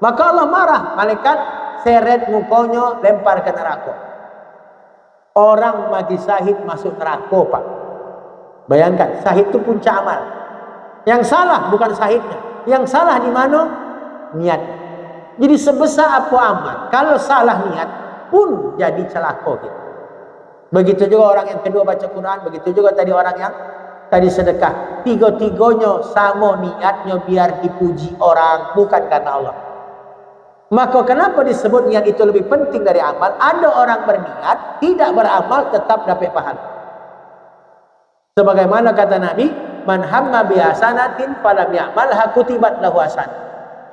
Maka Allah marah, malaikat seret mukonya, lempar ke neraka. Orang mati syahid masuk neraka, Pak. Bayangkan, syahid itu puncak amal. Yang salah bukan syahidnya, yang salah di mana? Niat. Jadi sebesar apa amal, kalau salah niat pun jadi celaka gitu. Begitu juga orang yang kedua baca Quran, begitu juga tadi orang yang tadi sedekah. Tiga-tiganya sama niatnya biar dipuji orang, bukan karena Allah. Maka kenapa disebut niat itu lebih penting dari amal? Ada orang berniat, tidak beramal, tetap dapat pahala. Sebagaimana kata Nabi, man hamma bihasanatin falam ya'malha kutibat lahu hasanah.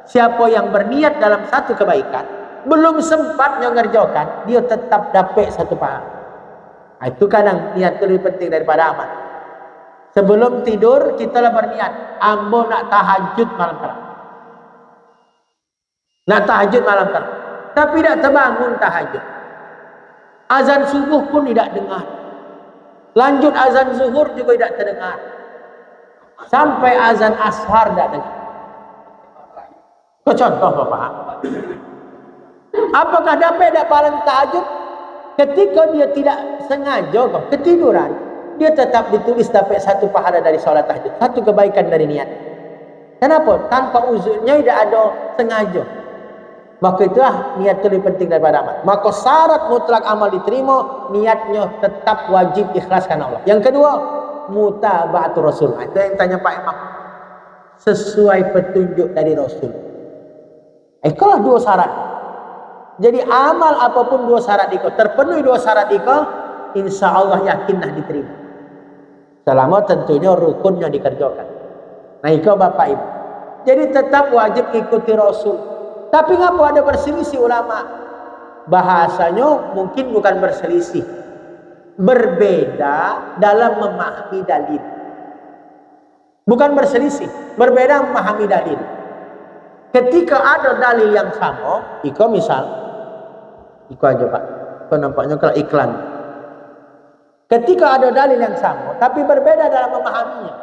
Siapa yang berniat dalam satu kebaikan, belum sempat mengerjakan, dia tetap dapat satu pahala. Itu kadang niat itu lebih penting daripada amal. Sebelum tidur kita lah berniat, ambo nak tahajud malam kelak. Nak tahajud malam kelak. Tapi tidak terbangun tahajud. Azan subuh pun tidak dengar. Lanjut azan zuhur juga tidak terdengar. Sampai azan ashar tidak dengar. Kau contoh Bapak. Apakah dapat pahala tahajud? Ketika dia tidak sengaja ketiduran, dia tetap ditulis dapat satu pahala dari sholat tahajud, satu kebaikan dari niat. Kenapa? Tanpa uzurnya tidak ada sengaja. Maka itulah niat itu lebih penting daripada amal. Maka syarat mutlak amal diterima, niatnya tetap wajib ikhlas karena Allah. Yang kedua, mutaba'atul Rasul. Itu yang tanya Pak Imam. Sesuai petunjuk dari Rasul. Itulah 2 syarat. Jadi amal apapun 2 syarat itu, terpenuhi 2 syarat itu, insya Allah yakinlah diterima. Selama tentunya rukunnya dikerjakan. Nah itu Bapak Ibu. Jadi tetap wajib ikuti Rasul. Tapi ngapa ada berselisih ulama? Bahasanya mungkin bukan berselisih, berbeda dalam memahami dalil. Bukan berselisih, berbeda memahami dalil. Ketika ada dalil yang sama, misal, aja Pak, kok nampaknya kalau iklan. Ketika ada dalil yang sama, tapi berbeda dalam memahaminya,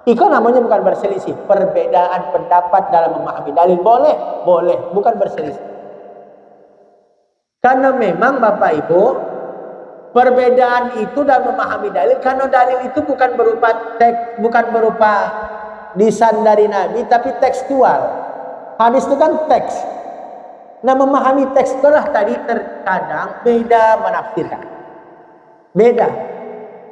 itu namanya bukan berselisih. Perbedaan pendapat dalam memahami dalil boleh, bukan berselisih. Karena memang Bapak Ibu, perbedaan itu dalam memahami dalil, karena dalil itu bukan berupa teks, bukan berupa lisan dari Nabi, tapi tekstual. Hadis itu kan teks. Nah memahami teks itulah tadi terkadang beda menafsirkan. Beda.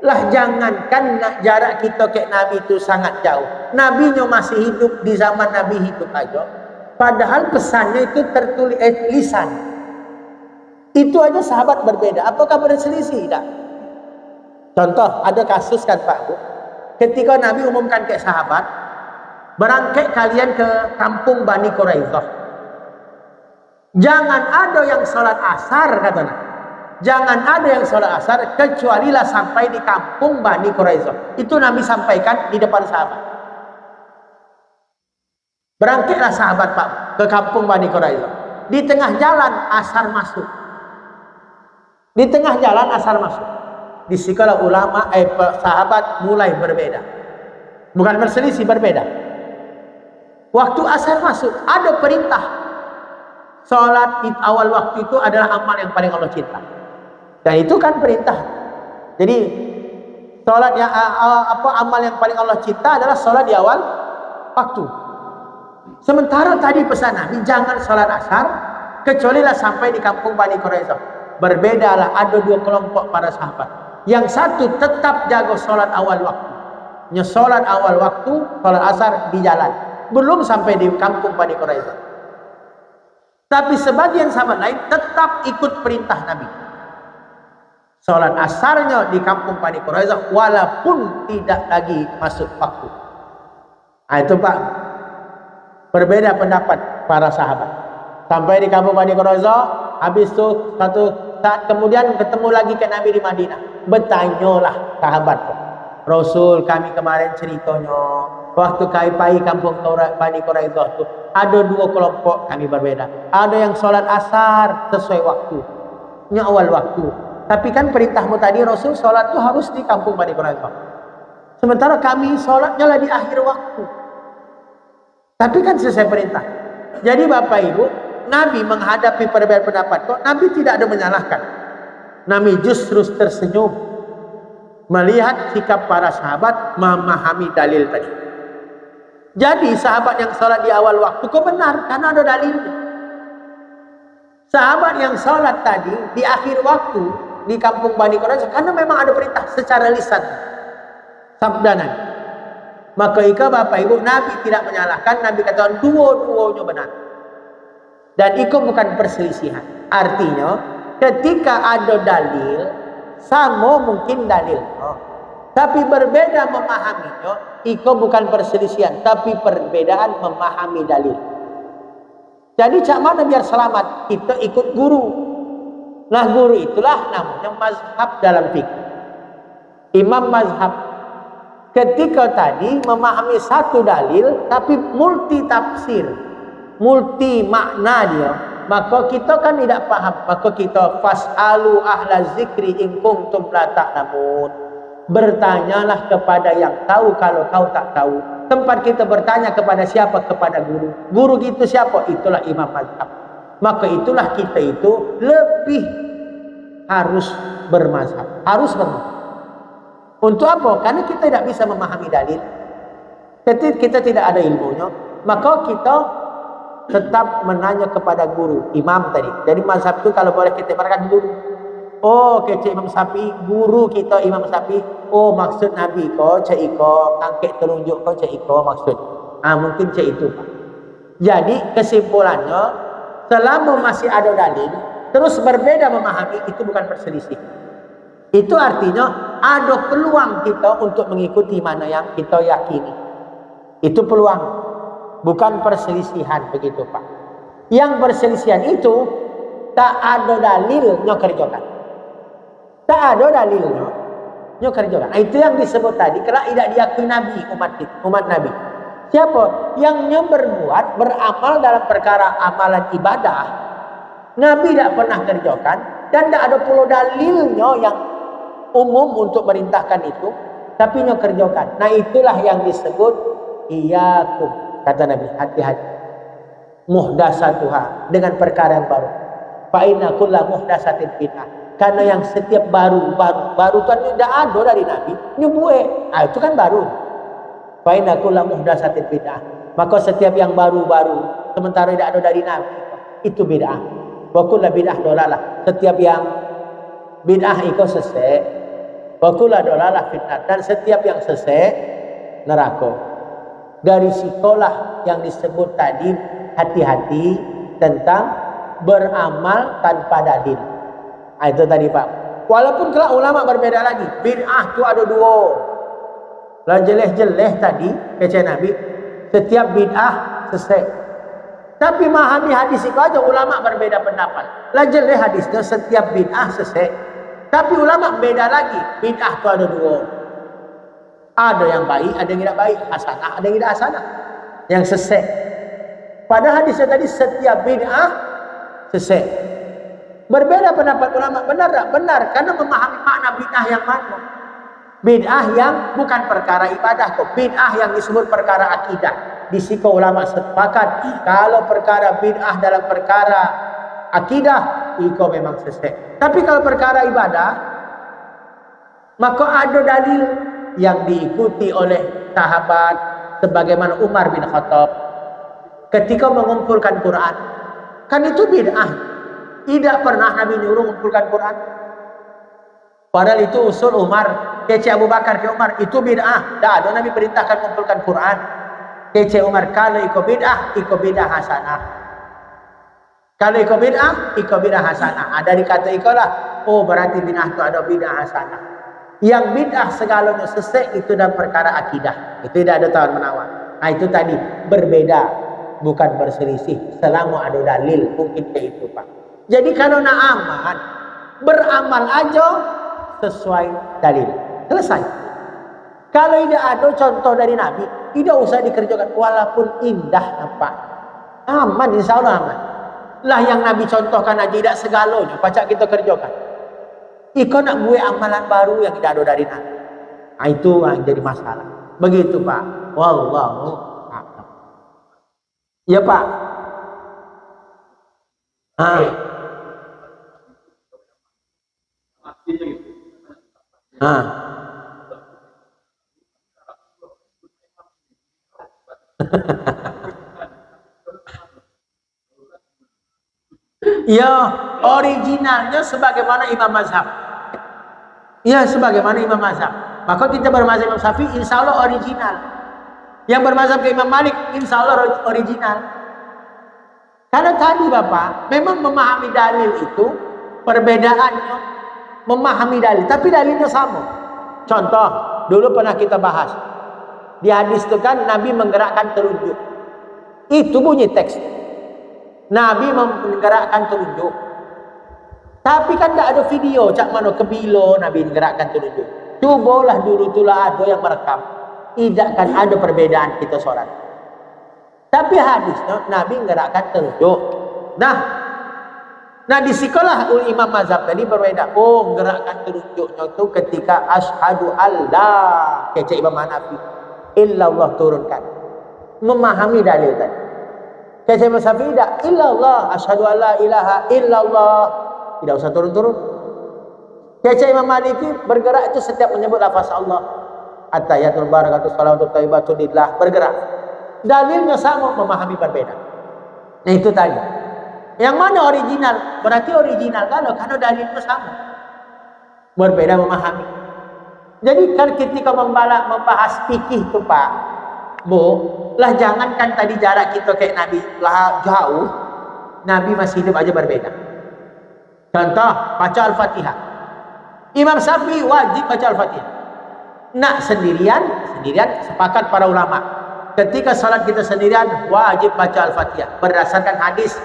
Lah jangankan jarak kita ke Nabi itu sangat jauh. Nabinya masih hidup di zaman Nabi hidup aja. Padahal pesannya itu tertulis lisan. Itu aja sahabat berbeda. Apakah berselisih? Tidak. Contoh, ada kasus kan Pak Bu. Ketika Nabi umumkan ke sahabat, berangkat kalian ke kampung Bani Quraidah. Jangan ada yang sholat asar kata Nabi. Jangan ada yang sholat asar kecualilah sampai di kampung Bani Quraidah. Itu Nabi sampaikan di depan sahabat. Berangkatlah sahabat Pak ke kampung Bani Quraidah. Di tengah jalan asar masuk. Di tengah jalan asar masuk. Di sikala ulama sahabat mulai berbeda. Bukan berselisih, berbeda. Waktu asar masuk ada perintah. Salat awal waktu itu adalah amal yang paling Allah cinta. Dan itu kan perintah. Jadi salat yang amal yang paling Allah cinta adalah salat di awal waktu. Sementara tadi pesan Nabi jangan sholat asar kecuali sampai di kampung Bani Quraidah. Berbedalah, ada dua kelompok para sahabat. Yang satu tetap jaga sholat awal waktu. Sholat awal waktu, sholat asar di jalan. Belum sampai di kampung Bani Quraidah. Tapi sebagian sahabat lain tetap ikut perintah Nabi. Sholat asarnya di kampung Bani Quraidah walaupun tidak lagi masuk waktu. Nah, itu Pak. Berbeda pendapat para sahabat. Sampai di kampung Bani Quraidah, habis itu satu saat kemudian ketemu lagi ke Nabi di Madinah. Bertanyalah sahabat, Rasul kami kemarin ceritanya waktu kami pergi kampung Bani Quraidah itu ada dua kelompok kami berbeda. Ada yang sholat asar sesuai waktu, awal waktu. Tapi kan perintahmu tadi Rasul sholat itu harus di kampung Bani Quraidah. Sementara kami sholatnya lah di akhir waktu. Tapi kan selesai perintah. Jadi Bapak Ibu, Nabi menghadapi perbedaan pendapat kok Nabi tidak ada menyalahkan. Nabi justru tersenyum melihat sikap para sahabat memahami dalil tadi. Jadi sahabat yang sholat di awal waktu kok benar karena ada dalilnya. Sahabat yang sholat tadi di akhir waktu di kampung Bani Quraidah karena memang ada perintah secara lisan, sabda Nabi. Maka ika Bapak Ibu, Nabi tidak menyalahkan. Nabi katakan dua-duanya benar. Dan itu bukan perselisihan. Artinya ketika ada dalil, sama mungkin dalil, tapi berbeda memahaminya, itu bukan perselisihan, tapi perbedaan memahami dalil. Jadi cak mana biar selamat? Kita ikut guru. Nah guru itulah namanya mazhab dalam fikih. Imam mazhab. Ketika tadi memahami satu dalil tapi multi tafsir, multi makna dia, maka kita kan tidak paham. Maka kita fas'alu ahla zikri in kuntum la ta'lamun. Bertanyalah kepada yang tahu kalau kau tak tahu. Tempat kita bertanya kepada siapa? Kepada guru. Guru itu siapa? Itulah imam mazhab. Maka itulah kita itu lebih harus bermazhab. Harus bermazhab. Untuk apa? Karena kita tidak bisa memahami dalil. Kita tidak ada ilmunya. Maka kita tetap menanya kepada guru, imam tadi. Jadi mazhab itu kalau boleh kita ibaratkan guru. Oh, kecik Imam Syafi'i, guru kita Imam Syafi'i. Oh, maksud Nabi ko, cek iko, angkat telunjuk ko, cek iko maksud. Mungkin cek itu, Pak. Jadi kesimpulannya, selama masih ada dalil, terus berbeda memahami, itu bukan perselisih. Itu artinya ada peluang kita untuk mengikuti mana yang kita yakini. Itu peluang, bukan perselisihan, begitu Pak. Yang perselisihan itu tak ada dalilnya kerjakan. Tak ada dalilnya kerjakan. Itu yang disebut tadi kalau tidak diakui Nabi, umat Nabi. Siapa? Yang berbuat, beramal dalam perkara amalan ibadah, Nabi tidak pernah kerjakan dan tidak ada pula dalilnya yang umum untuk merintahkan itu, tapi nyo kerjakan. Nah itulah yang disebut iyakum, kata Nabi, hati-hati. Muhdasatuha, dengan perkara yang baru. Fa inna kulla muhdasatin bid'ah. Karena yang setiap baru itu tidak ada dari Nabi, nyubue. Itu kan baru. Fa inna kulla muhdasatin bid'ah. Maka setiap yang baru sementara tidak ada dari Nabi, itu bid'ah. Wa kullu bid'ah dolalah. Setiap yang bid'ah itu sesat. Wa kullu dolalah fitnah, dan setiap yang sesat neraka. Dari situlah yang disebut tadi hati-hati tentang beramal tanpa dalil. Itu tadi Pak. Walaupun kalau ulama berbeda lagi, bid'ah itu ada dua. Lah jeleh-jeleh tadi kece Nabi, setiap bid'ah sesat. Tapi memahami hadis itu aja ulama berbeda pendapat. Lah jeleh hadisnya setiap bid'ah sesat. Tapi ulama beda lagi, bid'ah itu ada dua. Ada yang baik, ada yang tidak baik, hasanah, ada yang tidak hasanah. Yang sesat. Pada hadisnya tadi setiap bid'ah sesat. Berbeda pendapat ulama, benar tak? Benar, karena memahami makna bid'ah yang mana. Bid'ah yang bukan perkara ibadah kok, bid'ah yang disebut perkara akidah. Di situ ulama sepakat kalau perkara bid'ah dalam perkara akidah itu memang sesat. Tapi kalau perkara ibadah, maka ada dalil yang diikuti oleh sahabat sebagaimana Umar bin Khattab. ketika mengumpulkan Quran. Kan itu bid'ah. Tidak pernah Nabi nyuruh mengumpulkan Quran. Padahal itu usul Umar, kece Abu Bakar ke Umar, itu bid'ah. Dah ada Nabi perintahkan mengumpulkan Quran. Kece Umar, kalau ikut bid'ah hasanah. Kalau ikut bid'ah hasanah. Ada dikata ikolah, oh berarti bid'ah itu ada bid'ah hasanah. Yang bid'ah segalanya sesek itu dalam perkara akidah. Itu tidak ada tawar menawar. Nah itu tadi berbeda, bukan berselisih. Selama ada dalil, mungkin kayak itu Pak. Jadi kalau nak aman, beramal aja sesuai dalil. Selesai. Kalau tidak ada contoh dari Nabi, tidak usah dikerjakan. Walaupun indah nampak. Aman, insya Allah aman. Lah yang Nabi contohkan aja tidak segalanya. Pacak kita kerjakan. Iko nak buat amalan baru yang tidak ada dari Nabi. Nah, itu yang jadi masalah. Begitu Pak. Wallahu a'lam. Ya Pak. Ya, originalnya sebagaimana Imam Mazhab. Ya, sebagaimana Imam Mazhab. Maka kita bermazhab Imam Syafi'i, insya Allah original. Yang bermazhab ke Imam Malik, insya Allah original. Karena tadi Bapak, memang memahami dalil itu perbedaannya memahami dalil, tapi dalilnya sama. Contoh, dulu pernah kita bahas. Di hadis itu kan Nabi menggerakkan telunjuk. Itu bunyi teks. Nabi menggerakkan telunjuk. Tapi kan tidak ada video cak mana kebilo Nabi menggerakkan telunjuk. Cobalah dulu tulah ada yang merekam. Tidak kan ada perbedaan kita sholat. Tapi hadisnya Nabi menggerakkan telunjuk. Nah di sekolah Imam Mazhab tadi berbeda. Oh, menggerakkan telunjuknya itu ketika asyhadu Allah, kece Imam Hanafi, illallah turunkan. Memahami dalil tadi. Kece Imam Syafi'i tidak, illallah, asyhadu alla ilaha illallah. Tidak usah turun-turun. Kece Imam Maliki bergerak itu setiap menyebut lafaz Allah. At-tahiyatul barakatuh salawatut thayyibatu lillah, bergerak. Dalilnya sama, memahami berbeda. Nah itu tadi. Yang mana original? Berarti original kalau dalilnya sama. Berbeda memahami. Jadi kan ketika membahas fikih itu Pak, Bu, lah jangankan tadi jarak kita kayak Nabi lah jauh, Nabi masih hidup aja berbeda. Contoh, baca Al-Fatihah. Imam Syafi'i wajib baca Al-Fatihah. Nak sendirian sepakat para ulama. Ketika salat kita sendirian wajib baca Al-Fatihah berdasarkan hadis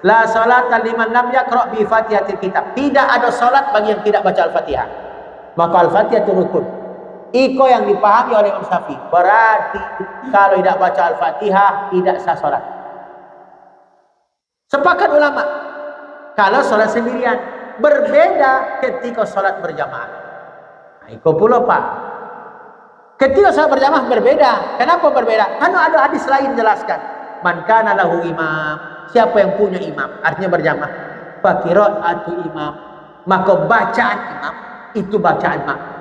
la salata liman lam yaqra bi Fatihatil kitab. Tidak ada salat bagi yang tidak baca Al-Fatihah. Maka Al-Fatihah itu rukun. Iko yang dipahami oleh Imam Syafi'i. Berarti kalau tidak baca Al-Fatihah tidak sah salat. Sepakat ulama. Kalau salat sendirian, berbeda ketika salat berjamaah. Nah, iko pula Pak. Ketika salat berjamaah berbeda. Kenapa berbeda? Karena ada hadis lain jelaskan. Man kana lahu imam, siapa yang punya imam, artinya berjamaah. Fa qira'atu imam, maka bacaan imam itu bacaan makmum.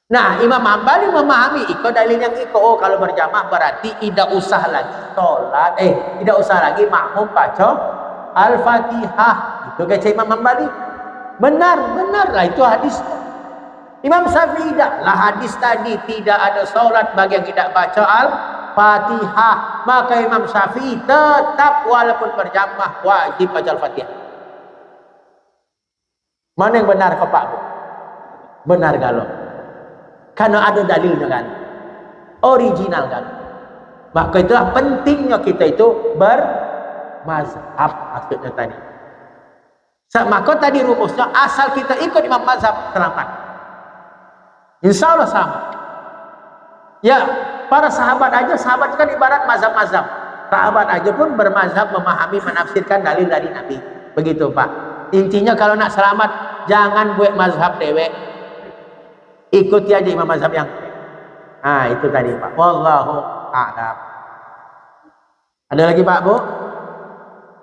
Nah, Imam Hambali memahami iko dalil yang iko. Oh, kalau berjamaah berarti tidak usah lagi salat, tidak usah lagi makmum baca Al-Fatihah. Itu kata Imam Hambali. Benar lah itu hadis. Imam Syafi'i tidak. Lah hadis tadi tidak ada salat bagi yang tidak baca Al-Fatihah. Maka Imam Syafi'i tetap walaupun berjamaah wajib baca Al-Fatihah. Mana yang benar Pak Bu? Benar galau. Karena ada dalilnya kan. Original kan. Maka itulah pentingnya kita itu bermazhab maksudnya tadi. Maka tadi rumusnya asal kita ikut Imam Mazhab selamat. Insya Allah sama. Ya, para sahabat kan ibarat mazhab-mazhab. Sahabat aja pun bermazhab memahami menafsirkan dalil dari Nabi. Begitu Pak. Intinya kalau nak selamat jangan buat mazhab dewek. Ikuti aja Imam Mazhab yang. Nah itu tadi Pak. Wallahu a'lam. Ada lagi Pak Bu?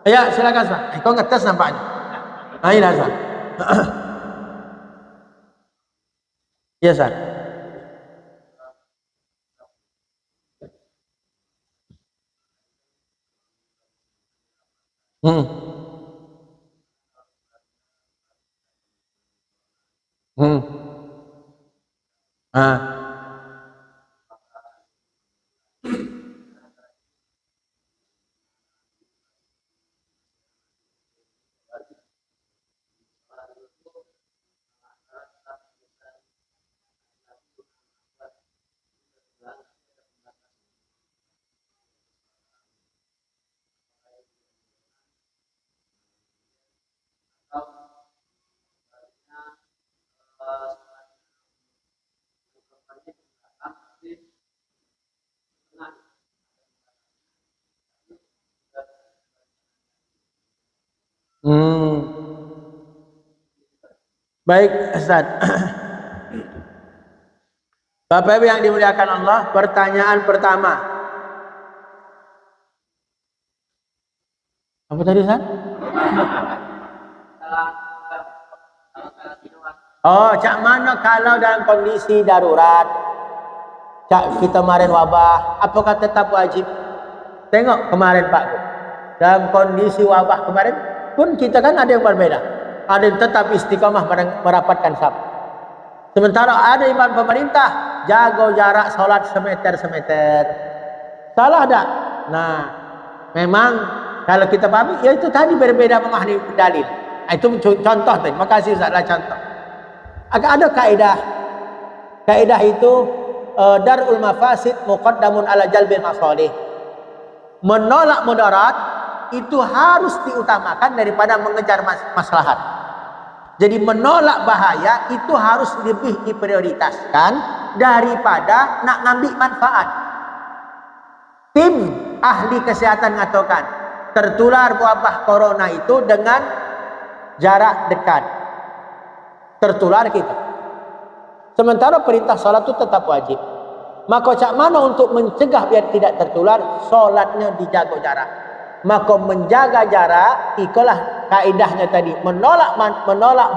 Ya silakan Pak. Kau ngetes nampaknya. Ayo Hasan. Ya San. Hmm. Hmm. Ah. Hmm. Baik, Ustaz. Bapak Ibu yang dimuliakan Allah, pertanyaan pertama. Apa tadi, Ustaz? Oh, cak mana kalau dalam kondisi darurat? Cak kita kemarin wabah, apakah tetap wajib? Tengok kemarin Pak, dalam kondisi wabah kemarin pun kita kan ada yang berbeda. Ada yang tetap istiqamah merapatkan saf. Sementara ada imam pemerintah jaga jarak solat semeter. Salah tak? Nah, memang kalau kita pahami, ya itu tadi berbeda memahami dalil. Itu contoh tadi. Makasih Ustaz lah contoh. Ada kaidah. Kaidah itu darul mafasid muqaddamun ala jalbil masalih. Menolak mudarat itu harus diutamakan daripada mengejar maslahat. Jadi menolak bahaya itu harus lebih diprioritaskan daripada nak ngambil manfaat. Tim ahli kesehatan mengatakan tertular wabah corona itu dengan jarak dekat. Tertular kita. Sementara perintah solat itu tetap wajib. Maka cak mana untuk mencegah biar tidak tertular, solatnya dijaga jarak. Maka menjaga jarak, itulah kaidahnya tadi. Menolak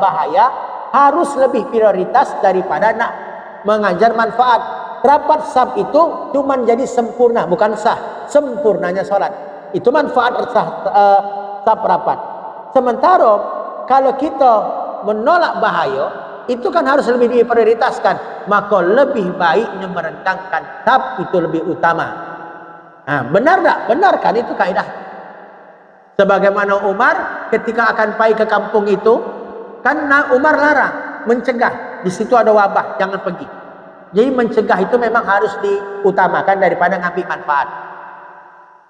bahaya harus lebih prioritas daripada nak mengajar manfaat. Rapat saf itu cuma jadi sempurna, bukan sah. Sempurnanya solat. Itu manfaat saf rapat. Sementara kalau kita menolak bahaya, itu kan harus lebih diprioritaskan. Maka lebih baiknya merentangkan saf itu lebih utama. Nah, benar tak? Benar kan itu kaidah. Sebagaimana Umar ketika akan pergi ke kampung itu, kan Umar larang, mencegah. Di situ ada wabah, jangan pergi. Jadi mencegah itu memang harus diutamakan daripada ngambil manfaat.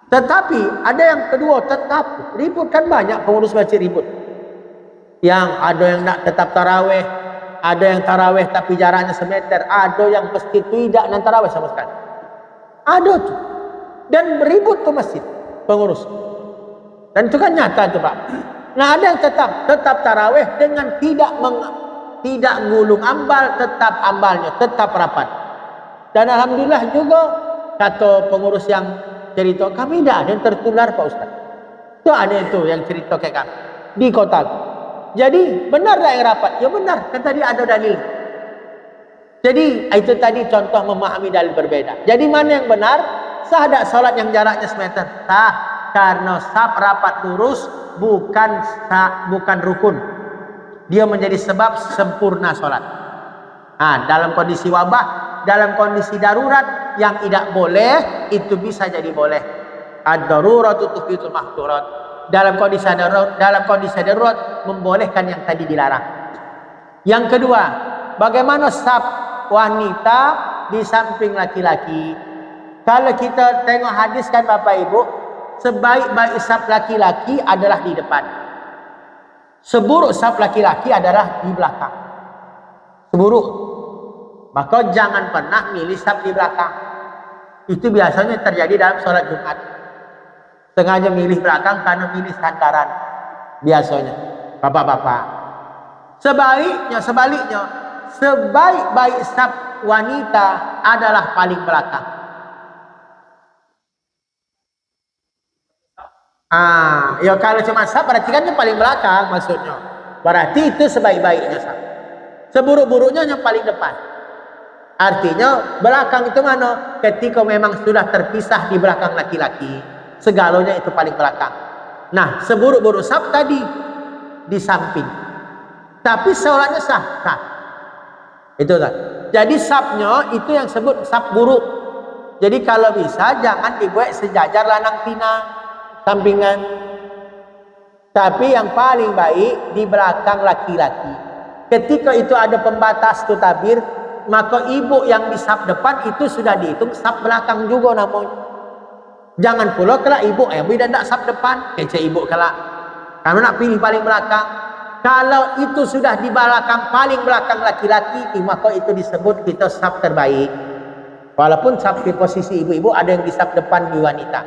Tetapi ada yang kedua, tetap ribut, kan banyak pengurus masjid ribut. Yang ada yang nak tetap taraweh, ada yang taraweh tapi jaraknya semeter, ada yang masjid tidak nak taraweh sama sekali. Ada tuh. Dan beribut tuh masjid pengurus. Dan itu kan nyata tuh Pak. Nah ada yang tetap taraweh dengan tidak ngulung ambal, tetap ambalnya, tetap rapat. Dan alhamdulillah juga kata pengurus yang cerita, kami tidak ada yang tertular Pak Ustaz. Itu ada itu yang cerita kayak kami di kota. Jadi benar tak yang rapat? Ya benar, kan tadi ada dalil. Jadi itu tadi contoh memahami dalil berbeda. Jadi mana yang benar? Sah tak salat yang jaraknya semeter? Sah, karena saf rapat lurus bukan rukun. Dia menjadi sebab sempurna salat. Nah, dalam kondisi wabah, dalam kondisi darurat yang tidak boleh itu bisa jadi boleh. Ad-daruratu tufitul mahdurat. Dalam kondisi darurat membolehkan yang tadi dilarang. Yang kedua, bagaimana saf wanita di samping laki-laki? Kalau kita tengok hadis kan Bapak Ibu, sebaik-baik saf laki-laki adalah di depan. Seburuk saf laki-laki adalah di belakang. Seburuk. Maka jangan pernah milih saf di belakang. Itu biasanya terjadi dalam sholat Jumat. Sengaja milih belakang karena milih santaran. Biasanya bapak-bapak. Sebaliknya, sebaik-baik saf wanita adalah paling belakang. Ya kalau cuma saf berarti kan yang paling belakang maksudnya. Berarti itu sebaik-baiknya saf. Seburuk-buruknya yang paling depan. Artinya belakang itu mana? Ketika memang sudah terpisah di belakang laki-laki, segalanya itu paling belakang. Nah, seburuk-buruk saf tadi di samping. Tapi sholatnya sah. Itu kan. Jadi safnya itu yang sebut saf buruk. Jadi kalau bisa jangan dibuat sejajar lanang tina sampingan. Tapi yang paling baik di belakang laki-laki. Ketika itu ada pembatas tu tabir, maka ibu yang di saf depan itu sudah dihitung saf belakang juga namanya. Jangan pula kelak ibu dan tak saf depan, kece ibu kelak. Karena nak pilih paling belakang. Kalau itu sudah di belakang paling belakang laki-laki, maka itu disebut kita saf terbaik. Walaupun saf di posisi ibu-ibu ada yang di saf depan di wanita.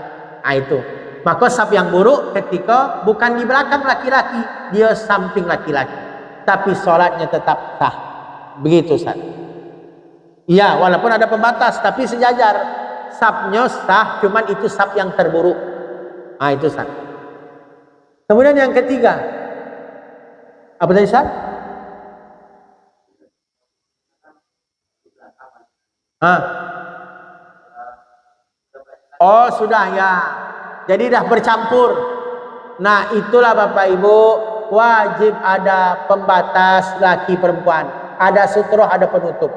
Nah itu. Maka saf yang buruk ketika bukan di belakang laki-laki, dia samping laki-laki. Tapi sholatnya tetap sah. Begitu Ustaz. Iya, walaupun ada pembatas tapi sejajar. Safnya sah, cuman itu saf yang terburuk. Nah itu Ustaz. Kemudian yang ketiga. Apa tadi Ustaz? Oh sudah ya. Jadi dah bercampur. Nah itulah Bapak Ibu, wajib ada pembatas laki perempuan. Ada sutroh, ada penutup.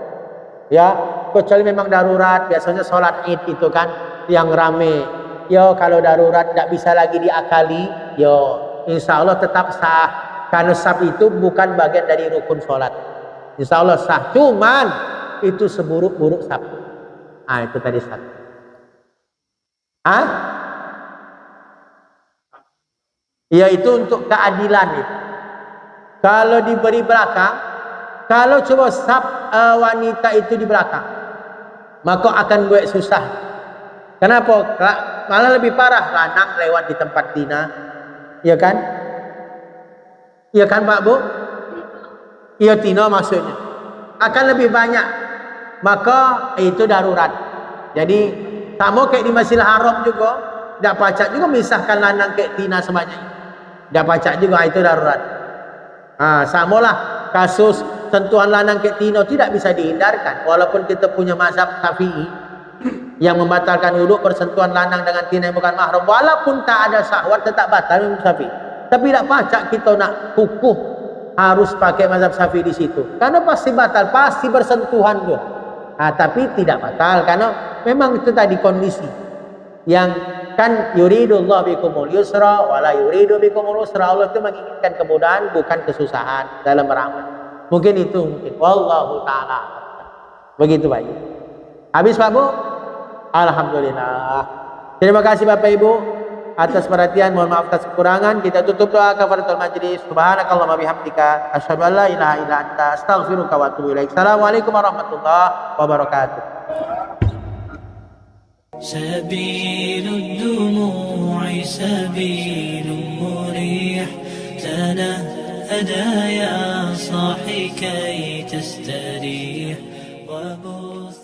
Ya, kecuali memang darurat. Biasanya sholat id itu kan yang rame. Yo kalau darurat tidak bisa lagi diakali, yo insya Allah tetap sah. Karena saf itu bukan bagian dari rukun sholat. Insya Allah sah. Cuman itu seburuk-buruk saf. Ah itu tadi saf. Ya itu untuk keadilan itu. Kalau diberi belakang, kalau coba saf wanita itu di belakang, maka akan buat susah. Kenapa? Malah lebih parah lanang lewat di tempat tina, ya kan? Ya kan Pak Bu? Iya tina maksudnya. Akan lebih banyak. Maka itu darurat. Jadi sama kayak di Masjidil Haram juga, dak pacak juga misahkan lanang kayak tina semuanya. Dak pacak juga itu darurat. Samalah kasus sentuhan lanang kayak tina tidak bisa dihindarkan. Walaupun kita punya mazhab Syafi'i yang membatalkan wudhu persentuhan lanang dengan tina yang bukan mahram, walaupun tak ada syahwat tetap batal mazhab Syafi'i. Tapi tak pacak kita nak kukuh harus pakai mazhab Syafi'i di situ. Karena pasti batal, pasti bersentuhan juga. Tapi tidak batal karena memang itu tadi kondisi yang kan yuridullah bikumul yusra wala yuridu bikumul usra. Allah itu menginginkan kemudahan bukan kesusahan dalam beramal. Mungkin itu mungkin. Wallahu ta'ala. Begitu Pak Ibu. Habis Pak Bu? Alhamdulillah. Terima kasih Bapak Ibu atas perhatian. Mohon maaf atas kekurangan. Kita tutup doa kafaratul majlis. Subhanakallahumma bihamdika asyhadu an la ilaha illa anta astaghfiruka wa atubu ilaik. Assalamualaikum warahmatullahi wabarakatuh. سبيل الدموع سبيل مريح تنهدى يا صاحي كي تستريح وبث